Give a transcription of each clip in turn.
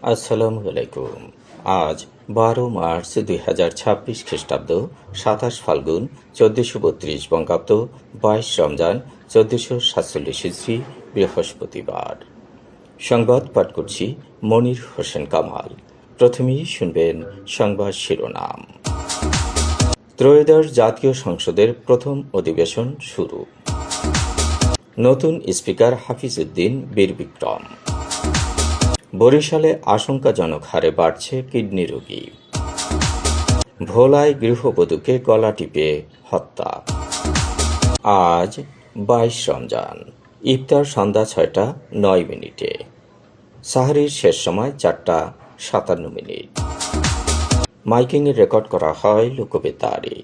আসসালামু আলাইকুম। আজ 12 মার্চ 2026 খ্রিস্টাব্দ, 27 ফাল্গুন 1432 বঙ্গাব্দ, 22 রমজান 1447 হিজরি, বৃহস্পতিবার। সংবাদ পাঠ করছি মনির হোসেন কামাল। প্রথমেই শুনবেন সংবাদ শিরোনাম। ত্রয়োদশ জাতীয় সংসদের প্রথম অধিবেশন শুরু। নতুন স্পিকার হাফিজউদ্দিন বীর বিক্রম। বরিশালে আশঙ্কাজনক হারে বাড়ছে কিডনি রোগী। ভোলায় গৃহবধূকে গলা টিপে হত্যা। আজ 22 রমজান। ইফতার সন্ধ্যা 6:09। সাহরির শেষ সময় 4:57। মাইকিংয়ে রেকর্ড করা হয় লোকবেতারে।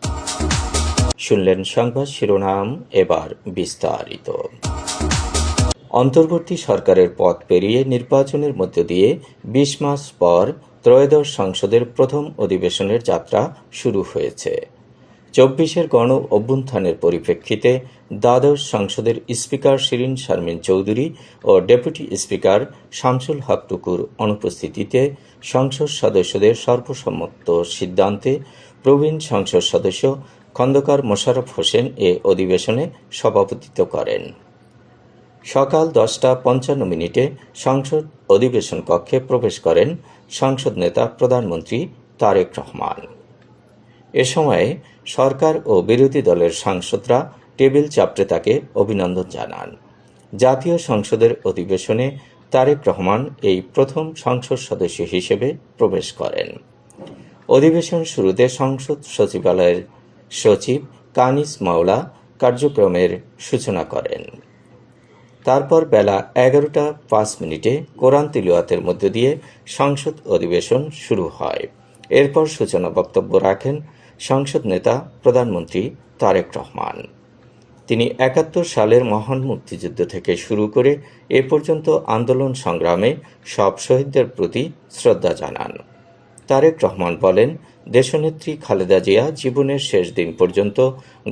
শুনলেন সংবাদ শিরোনাম, এবার বিস্তারিত। অন্তর্বর্তী সরকারের পথ পেরিয়ে নির্বাচনের মধ্য দিয়ে 20 মাস পর ত্রয়োদশ সংসদের প্রথম অধিবেশনের যাত্রা শুরু হয়েছে। 24-এর গণ অভ্যুত্থানের পরিপ্রেক্ষিতে দ্বাদশ সংসদের স্পিকার শিরিন শারমিন চৌধুরী ও ডেপুটি স্পিকার শামসুল হক টুকুর অনুপস্থিতিতে সংসদ সদস্যদের সর্বসম্মত সিদ্ধান্তে প্রবীণ সংসদ সদস্য খন্দকার মোশাররফ হোসেন এ অধিবেশনে সভাপতিত্ব করেন। সকাল 10:55 সংসদ অধিবেশন কক্ষে প্রবেশ করেন সংসদ নেতা প্রধানমন্ত্রী তারেক রহমান। এ সময়ে সরকার ও বিরোধী দলের সাংসদরা টেবিল চাপড়ে তাকে অভিনন্দন জানান। জাতীয় সংসদের অধিবেশনে তারেক রহমান এই প্রথম সংসদ সদস্য হিসেবে প্রবেশ করেন। অধিবেশন শুরুতে সংসদ সচিবালয়ের সচিব কানিস মাওলা কার্যক্রমের সূচনা করেন। তারপর বেলা 11:05 কোরআন তিলাওয়াতের মধ্য দিয়ে সংসদ অধিবেশন শুরু হয়। এরপর সূচনা বক্তব্য রাখেন সংসদ নেতা প্রধানমন্ত্রী তারেক রহমান। তিনি 71 সালের মহান মুক্তিযুদ্ধ থেকে শুরু করে এ পর্যন্ত আন্দোলন সংগ্রামে সব শহীদদের প্রতি শ্রদ্ধা জানান। তারেক রহমান বলেন, দেশনেত্রী খালেদা জিয়া জীবনের শেষ দিন পর্যন্ত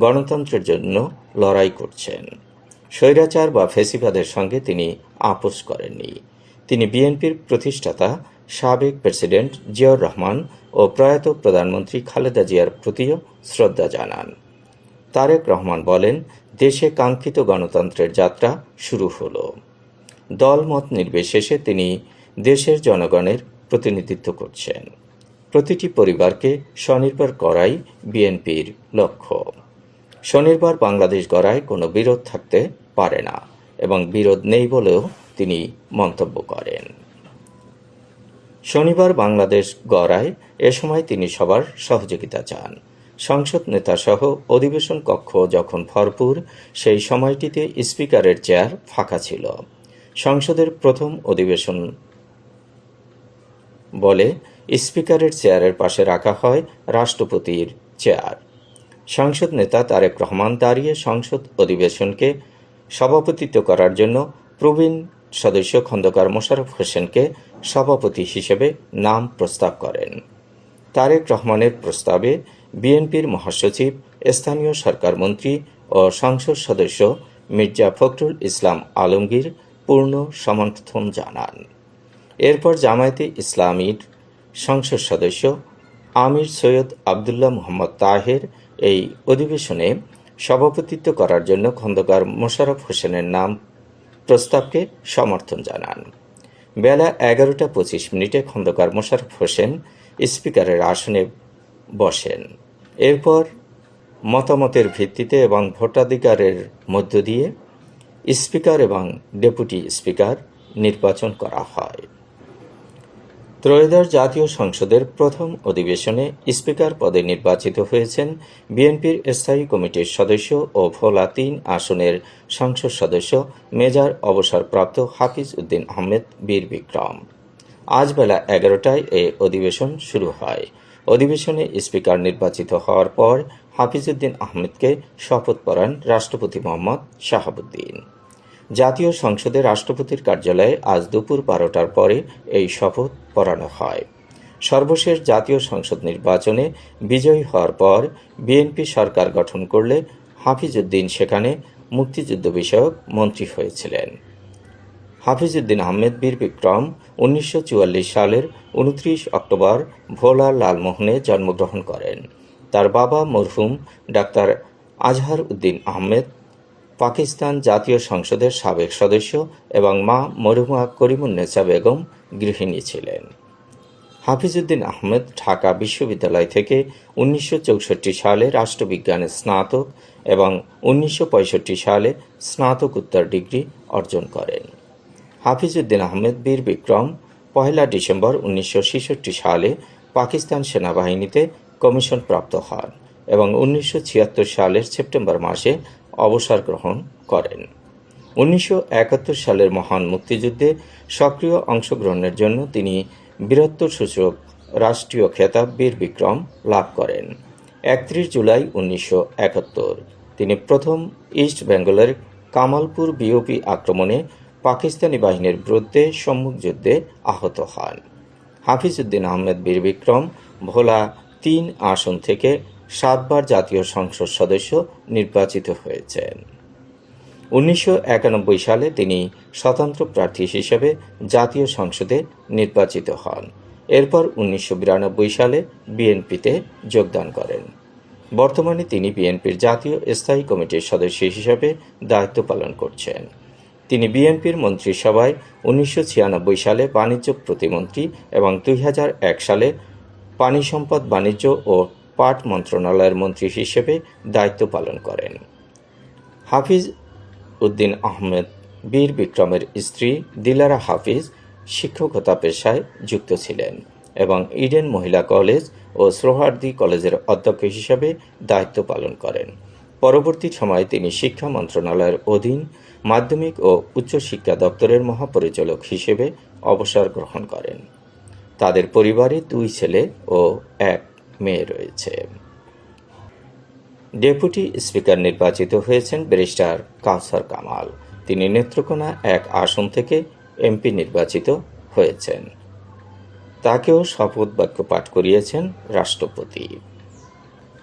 গণতন্ত্রের জন্য লড়াই করছেন। স্বৈরাচার বা ফ্যাসিবাদের সঙ্গে তিনি আপোস করেননি। তিনি বিএনপির প্রতিষ্ঠাতা সাবেক প্রেসিডেন্ট জিয়াউর রহমান ও প্রয়াত প্রধানমন্ত্রী খালেদা জিয়ার প্রতিও শ্রদ্ধা জানান। তারেক রহমান বলেন, দেশে কাঙ্ক্ষিত গণতন্ত্রের যাত্রা শুরু হলো। দলমত নির্বিশেষে তিনি দেশের জনগণের প্রতিনিধিত্ব করছেন। প্রতিটি পরিবারকে স্বনির্ভর করাই বিএনপির লক্ষ্য। স্বনির্ভর বাংলাদেশ গড়ায় কোনো বিরোধ থাকতে পারে না এবং বিরোধ নেই বলেও তিনি মন্তব্য করেন। শনিবার বাংলাদেশ গড়ায় এ সময় তিনি সবার সহযোগিতা চান। সংসদ নেতাসহ অধিবেশন কক্ষ যখন ভরপুর, সেই সময়টিতে স্পিকারের চেয়ার ফাঁকা ছিল। সংসদের প্রথম অধিবেশন বলে স্পিকারের চেয়ারের পাশে রাখা হয় রাষ্ট্রপতির চেয়ার। সংসদ নেতা তারেক রহমান দাঁড়িয়ে সংসদ অধিবেশনকে সভাপতিত্ব করার জন্য প্রবীণ সদস্য খন্দকার মোশাররফ হোসেনকে সভাপতি হিসেবে নাম প্রস্তাব করেন। তারেক রহমানের প্রস্তাবে বিএনপির মহাসচিব, স্থানীয় সরকার মন্ত্রী ও সংসদ সদস্য মির্জা ফখরুল ইসলাম আলমগীর পূর্ণ সমর্থন জানান। এরপর জামায়াতে ইসলামীর সংসদ সদস্য আমির সৈয়দ আবদুল্লাহ মোহাম্মদ তাহের এই অধিবেশনে সভাপতিত্ব করার জন্য খন্দকার মোশাররফ হোসেনের নাম প্রস্তাবকে সমর্থন জানান। বেলা 11:25 খন্দকার মোশাররফ হোসেন স্পিকারের আসনে বসেন। এরপর মতামতের ভিত্তিতে এবং ভোটাধিকারের মধ্য দিয়ে স্পিকার এবং ডেপুটি স্পিকার নির্বাচন করা হয়। ত্রয়োদশ জাতীয় সংসদের প্রথম অধিবেশনে স্পিকার পদে নির্বাচিত হয়েছেন বিএনপির স্থায়ী কমিটির সদস্য ও ভোলা 3 আসনের সংসদ সদস্য মেজর অবসরপ্রাপ্ত হাফিজউদ্দিন আহমেদ বীর বিক্রম। আজ বেলা 11টায় এই অধিবেশন শুরু হয়। অধিবেশনে স্পিকার নির্বাচিত হওয়ার পর হাফিজউদ্দিন আহমেদকে শপথ পড়ান রাষ্ট্রপতি মোহাম্মদ শাহাবুদ্দিন। জাতীয় সংসদে রাষ্ট্রপতির কার্যালয়ে আজ দুপুর 12টার পরে এই শপথ পড়ানো হয়। সর্বশেষ জাতীয় সংসদ নির্বাচনে বিজয়ী হওয়ার পর বিএনপি সরকার গঠন করলে হাফিজউদ্দিন সেখানে মুক্তিযুদ্ধ বিষয়ক মন্ত্রী হয়েছিলেন। হাফিজউদ্দিন আহমেদ বীর বিক্রম 1944 সালের 29 অক্টোবর ভোলা লালমোহনে জন্মগ্রহণ করেন। তার বাবা মরহুম ডাক্তার আজহার উদ্দিন আহমেদ পাকিস্তান জাতীয় সংসদের সাবেক সদস্য এবং মা মরহুমা করিমুন্নেছা বেগম গৃহিণী ছিলেন। হাফিজউদ্দিন আহমেদ ঢাকা বিশ্ববিদ্যালয় থেকে 1964 সালে রাষ্ট্রবিজ্ঞানে স্নাতক এবং 1965 সালে স্নাতকোত্তর ডিগ্রি অর্জন করেন। হাফিজউদ্দিন আহমেদ বীর বিক্রম 1 ডিসেম্বর 1966 সালে পাকিস্তান সেনাবাহিনীতে কমিশনপ্রাপ্ত হন এবং 1976 সালের সেপ্টেম্বর মাসে অবসর গ্রহণ করেন। 1971 সালের মহান মুক্তিযুদ্ধে সক্রিয় অংশগ্রহণের জন্য তিনি বীরত্বসূচক রাষ্ট্রীয় খেতাব বীর বিক্রম লাভ করেন। 31 জুলাই 1971 তিনি প্রথম ইস্ট বেঙ্গলের কামালপুর বিওপি আক্রমণে পাকিস্তানি বাহিনীর বিরুদ্ধে সম্মুখ যুদ্ধে আহত হন। হাফিজউদ্দিন আহমেদ বীর বিক্রম ভোলা 3 আসন থেকে 7 বার জাতীয় সংসদ সদস্য নির্বাচিত হয়েছেন। 1991 সালে তিনি স্বতন্ত্র প্রার্থী হিসেবে জাতীয় সংসদে নির্বাচিত হন। এরপর 1992 সালে বিএনপিতে যোগদান করেন। বর্তমানে তিনি বিএনপির জাতীয় স্থায়ী কমিটির সদস্য হিসেবে দায়িত্ব পালন করছেন। তিনি বিএনপির মন্ত্রিসভায় 1996 সালে বাণিজ্য প্রতিমন্ত্রী এবং 2001 সালে পানি সম্পদ, বাণিজ্য ও পাট মন্ত্রণালয়ের মন্ত্রী হিসেবে দায়িত্ব পালন করেন। হাফিজ উদ্দিন আহমেদ বীর বিক্রমের স্ত্রী দিলারা হাফিজ শিক্ষকতা পেশায় যুক্ত ছিলেন এবং ইডেন মহিলা কলেজ ও সোহরাওয়ার্দী কলেজের অধ্যক্ষ হিসেবে দায়িত্ব পালন করেন। পরবর্তী সময়ে তিনি শিক্ষা মন্ত্রণালয়ের অধীন মাধ্যমিক ও উচ্চশিক্ষা দপ্তরের মহাপরিচালক হিসেবে অবসর গ্রহণ করেন। তাদের পরিবারে 2 ছেলে ও 1 মেয়ে রয়েছে। ডেপুটি স্পিকার নির্বাচিত হয়েছেন ব্যারিস্টার কাউসার কামাল। তিনি নেত্রকোনা 1 আসন থেকে এমপি নির্বাচিত হয়েছেন। তাকেও শপথ বাক্য পাঠ করিয়েছেন রাষ্ট্রপতি।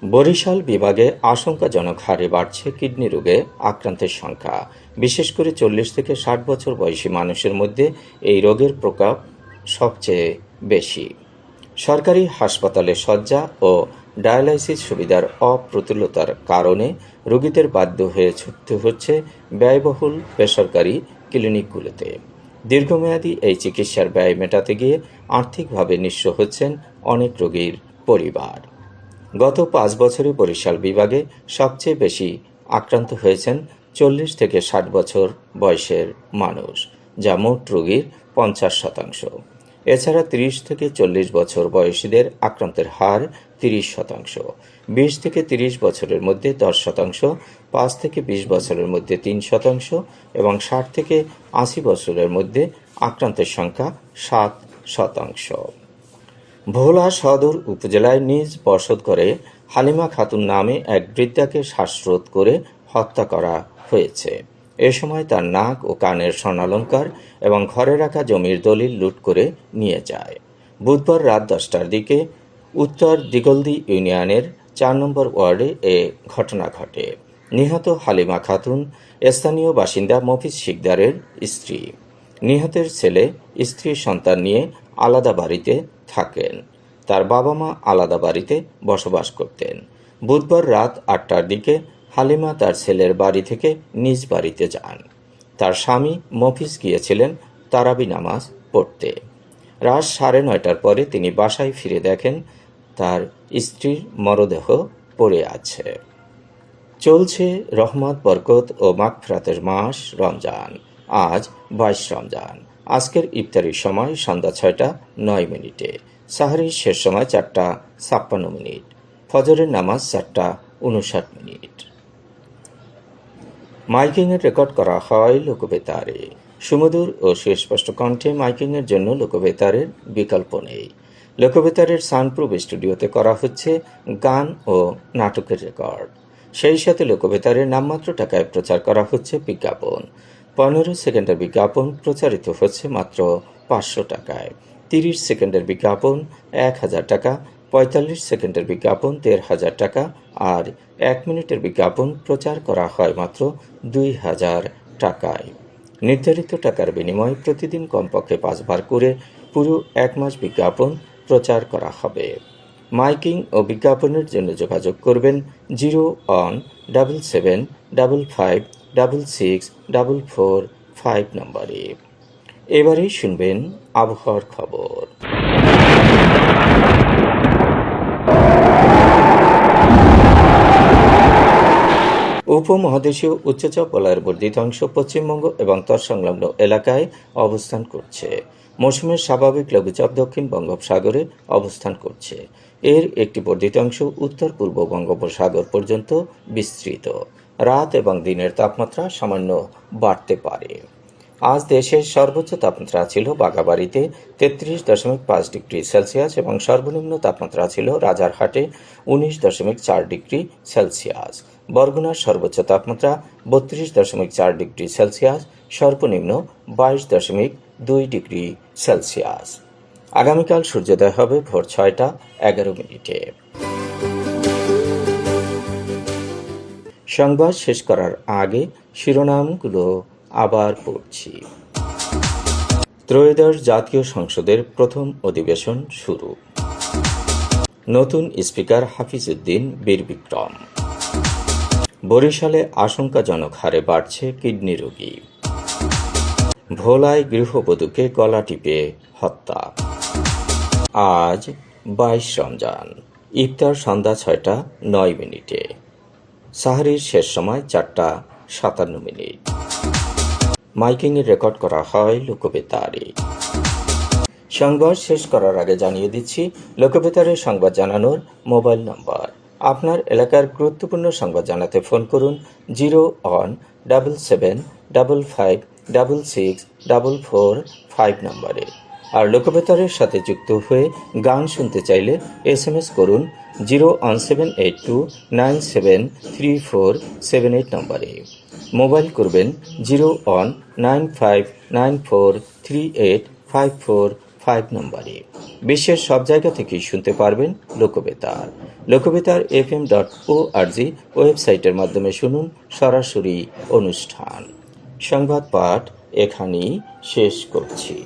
বরিশাল বিভাগে আশঙ্কাজনক হারে বাড়ছে কিডনি রোগে আক্রান্তের সংখ্যা। বিশেষ করে 40 থেকে 60 বছর বয়সী মানুষের মধ্যে এই রোগের প্রকোপ সবচেয়ে বেশি। সরকারি হাসপাতালে শয্যা ও ডায়ালাইসিস সুবিধার অপ্রতুলতার কারণে রোগীদের বাধ্য হয়ে ছুটতে হচ্ছে ব্যয়বহুল বেসরকারি ক্লিনিকগুলোতে। দীর্ঘমেয়াদী এই চিকিৎসার ব্যয় মেটাতে গিয়ে আর্থিকভাবে নিঃস্ব হচ্ছেন অনেক রোগীর পরিবার। গত 5 বছরে বরিশাল বিভাগে সবচেয়ে বেশি আক্রান্ত হয়েছেন 40 থেকে 60 বছর বয়সের মানুষ, যা মোট রোগীর 50%। এছাড়া 30 থেকে 40 বছর বয়সীদের আক্রান্তের হার 30%, 20 থেকে 30 বছরের মধ্যে 10%, 5 থেকে 20 বছরের মধ্যে 3% এবং 60 থেকে 80 বছরের মধ্যে আক্রান্তের সংখ্যা 7%। ভোলা সদর উপজেলায় নিজ বসত ঘরে হালিমা খাতুন নামে এক বৃদ্ধাকে শ্বাসরোধ করে হত্যা করা হয়েছে। এ সময় তার নাক ও কানের স্বর্ণালংকার এবং ঘরে রাখা জমির দলিল লুট করে নিয়ে যায়। বুধবার রাত 10টার দিকে উত্তর দিগলদি ইউনিয়নের 4 নম্বর ওয়ার্ডে এ ঘটনা ঘটে। নিহত হালিমা খাতুন স্থানীয় বাসিন্দা মফিজ শিকদারের স্ত্রী। নিহতের ছেলে স্ত্রীর সন্তান নিয়ে আলাদা বাড়িতে থাকেন। তার বাবা মা আলাদা বাড়িতে বসবাস করতেন। বুধবার রাত 8টার দিকে হালিমা তার ছেলের বাড়ি থেকে নিজ বাড়িতে যান। তার স্বামী মফিজ গিয়েছিলেন তারাবি নামাজ পড়তে। রাত 9:30টার পরে তিনি বাসায় ফিরে দেখেন তার স্ত্রীর মরদেহ পড়ে আছে। চলছে রহমত, বরকত ও মাগফিরাতের মাস রমজান। আজ 22 রমজান। আজকের ইফতারির সময় সন্ধ্যা 6:09। সাহরির শেষ সময় 4:56। ফজরের নামাজ 4:59। মাইকিংয়ের রেকর্ড করা হয় লোকবেতারে। সুমধুর ও সুস্পষ্ট কণ্ঠে মাইকিংয়ের জন্য লোকবেতারের বিকল্প নেই। লোকবেতারের সাউন্ডপ্রুফ স্টুডিওতে করা হচ্ছে গান ও নাটকের রেকর্ড। সেই সাথে লোকবেতারের নামমাত্র টাকায় প্রচার করা হচ্ছে বিজ্ঞাপন। 15 সেকেন্ডের বিজ্ঞাপন প্রচারিত হচ্ছে মাত্র 500 টাকায়। 30 সেকেন্ডের বিজ্ঞাপন 1000 টাকা, 45 সেকেন্ডের বিজ্ঞাপন 1500 টাকা আর 1 মিনিটের বিজ্ঞাপন প্রচার করা হয় মাত্র 2000 টাকায়। নির্ধারিত টাকার বিনিময়ে প্রতিদিন কমপক্ষে 5 বার করে পুরো 1 মাস বিজ্ঞাপন প্রচার করা হবে। মাইকিং ও বিজ্ঞাপনের জন্য যোগাযোগ করবেন 0-on-7755-66-445 নম্বরে। এবারে শুনবেন আবহাওয়ার খবর। উপমহাদেশীয় উচ্চচাপ বলয়ের বর্ধিত অংশ পশ্চিমবঙ্গ এবং তৎসংলগ্ন এলাকায় অবস্থান করছে। মৌসুমের স্বাভাবিক লঘুচাপ দক্ষিণ বঙ্গোপসাগরে অবস্থান করছে। এর একটি বর্ধিত অংশ উত্তর পূর্ব বঙ্গোপসাগর পর্যন্ত বিস্তৃত। রাত এবং দিনের তাপমাত্রা সামান্য বাড়তে পারে। আজ দেশের সর্বোচ্চ তাপমাত্রা ছিল বাঘাবাড়িতে 33.5 ডিগ্রি সেলসিয়াস এবং সর্বনিম্ন তাপমাত্রা ছিল রাজারহাটে 19.4 ডিগ্রি সেলসিয়াস। বরগুনার সর্বোচ্চ তাপমাত্রা 32.4 ডিগ্রি সেলসিয়াস, সর্বনিম্ন 22.2 ডিগ্রি সেলসিয়াস। আগামীকাল সূর্যোদয় হবে ভোর 6:11। সংবাদ শেষ করার আগে শিরোনামগুলো আবার পড়ছি। ত্রয়োদশ জাতীয় সংসদের প্রথম অধিবেশন শুরু। নতুন স্পিকার হাফিজউদ্দিন বীরবিক্রম। বরিশালে আশঙ্কাজনক হারে বাড়ছে কিডনি রোগী। ভোলায় গৃহবধূকে গলা টিপে হত্যা। আজ 22 রমজান। ইফতার সন্ধ্যা 6:09। সাহরির শেষ সময় 4:57। মাইকিংয়ে রেকর্ড করা হয় লোকবেতারে। সংবাদ শেষ করার আগে জানিয়ে দিচ্ছি লোকবেতারে সংবাদ জানানোর মোবাইল নম্বর। আপনার এলাকার গুরুত্বপূর্ণ সংবাদ জানাতে ফোন করুন 0-on-7755-66-445 নম্বরে। আর লোকবেতারের সাথে যুক্ত হয়ে গান শুনতে চাইলে SMS করুন 0-on-7829734778 নম্বরে। মোবাইল করবেন 0-on-95943854 নম্বরে। বিশ্বের সব জায়গা থেকেই শুনতে পারবেন লোকবেতার। লোকবেতার fm.org ওয়েবসাইটের মাধ্যমে শুনুন সরাসরি অনুষ্ঠান। সংবাদ পাঠ এখানেই শেষ করছি।